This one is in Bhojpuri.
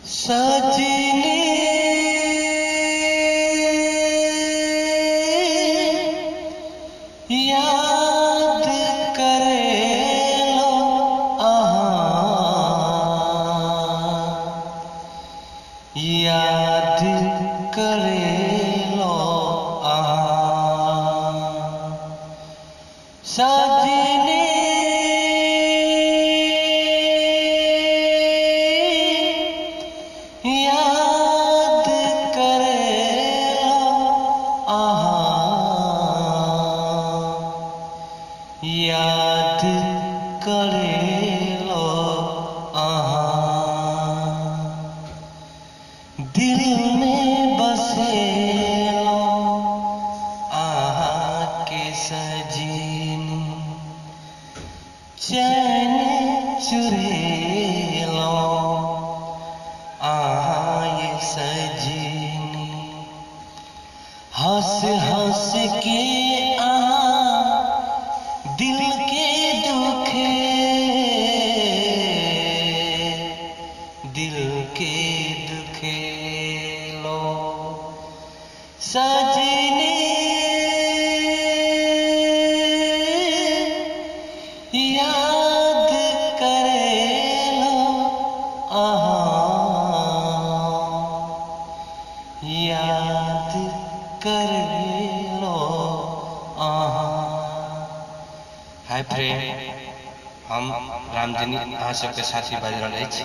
सजनी याद करेलो याद करेलो सजनी याद करेलो याद करेलो दिल में बसेलो के सजीनी चैन चुरेलो ये सजीनी हंस हंस के दिल के दुखे दिल के दुखे लो सजनी याद करेलो याद करेलो हाय फ्रेंड, हम रामजनी अहाँ सबके साथी बाजि रहल अछि।